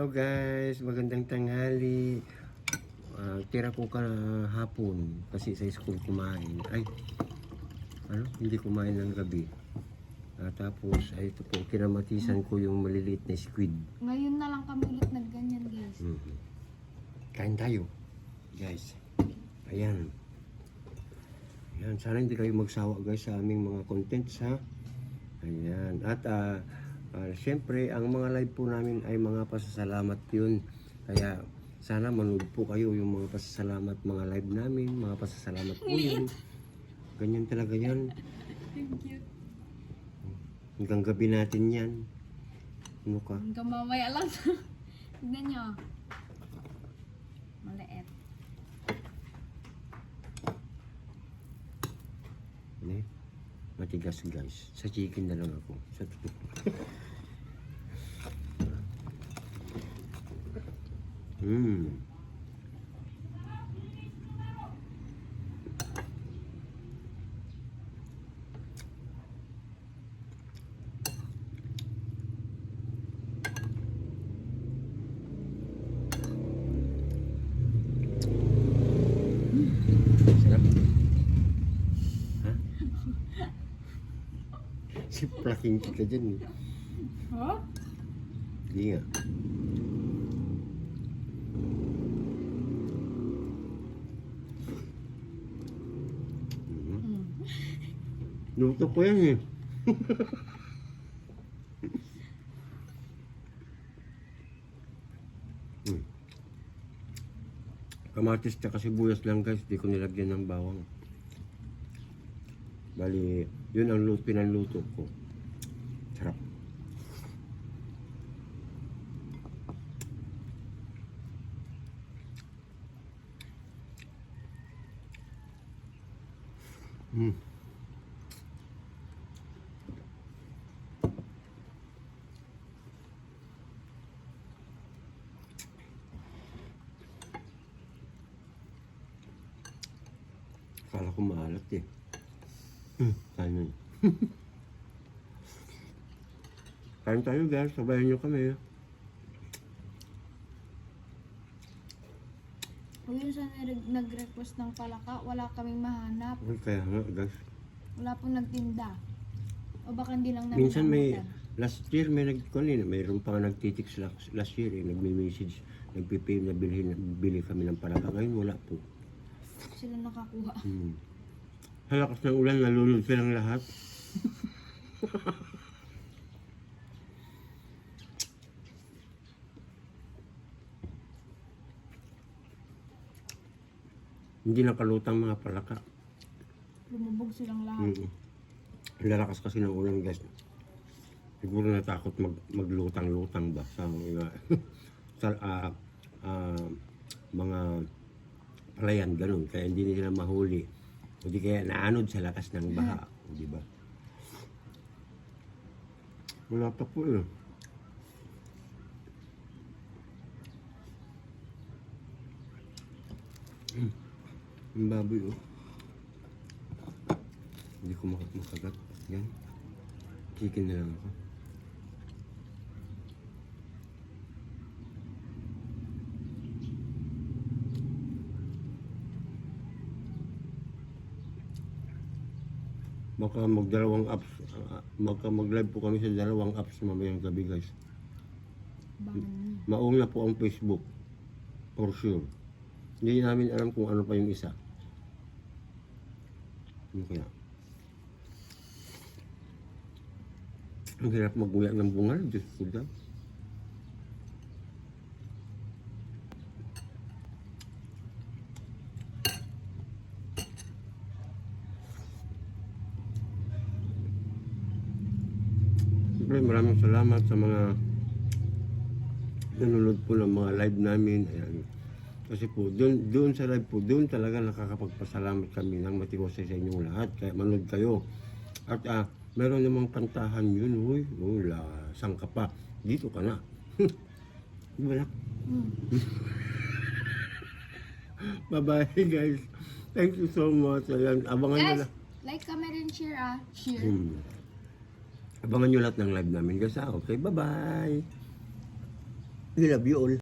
Hello guys, magandang tanghali. Tira ko hapon kasi sa school kumain. Hindi kumain ng gabi. Tapos, ito po, kinamatisan ko yung maliliit na squid. Ngayon na lang kami ulit nagganyan, guys. Kain tayo, guys. Ayan. Ayan, sana hindi kayo magsawa guys sa aming mga contents ha. Ayan. At siyempre, ang mga live po namin ay mga pasasalamat yun. Kaya sana manood po kayo yung mga pasasalamat, mga live namin, mga pasasalamat po yun. Ganyan talaga yan. Thank you. Hanggang gabi natin yan. Ano ka? Hanggang mamaya lang. Tignan nyo. Maliit. Ano? Matigas guys. Sa chicken na lang ako. Sa Sarap. Ha? Siplaking kita dyan. Oh? Hindi nga. Luto ko yan eh. Kamatis tsaka sibuyas lang guys, di ko nilagyan ng bawang. Bali, yun ang pinanluto ko. Sarap. Akala ko maalat eh. Kain yun. Kain tayo guys, sabayan nyo kami. Kung yun sa nag-request ng palaka, wala kaming mahanap. Kaya nga guys. Wala pong nagtinda. O baka hindi lang namin Minsan may, namutan. last year may mayroon pa nga nagtitiks last year eh, nagme-message, nagpipay na bili kami ng palaka. Ngayon wala po. Sila nakakuha. Sa lakas ng ulan, nalulod silang lahat. Hindi nakalutang mga palaka. Lumubog silang lahat. Lalakas kasi ng ulan guys. Siguro natakot maglutang-lutang ba sa mga palayan, ganun. Kaya hindi nila mahuli. O di kaya naanod sa lakas ng baha. O di ba? Wala pa po eh. Ang baboy oh. Hindi ko makagat. Yan. Chicken na lang ako. Baka mag-live po kami sa dalawang apps mamayang gabi guys. Mauna po ang Facebook. For sure. Hindi namin alam kung ano pa yung isa. Ano kaya? Ang hirap maguyak ng bungal. Diyos ko lang. Siyempre, maraming salamat sa mga nanonood po ng mga live namin. Ayan. Kasi po, doon sa live po, doon talaga nakakapagpasalamat kami ng matiwasay sa inyong lahat. Kaya manood kayo. At meron namang kantahan yun. Uy, saan ka pa? Dito ka na. Diba na? Bye-bye guys. Thank you so much. Ayan, abangan nyo Guys, lang. like, comment, and share Share. Abangan nyo lahat ng live namin guys. Okay, bye-bye. We love you all.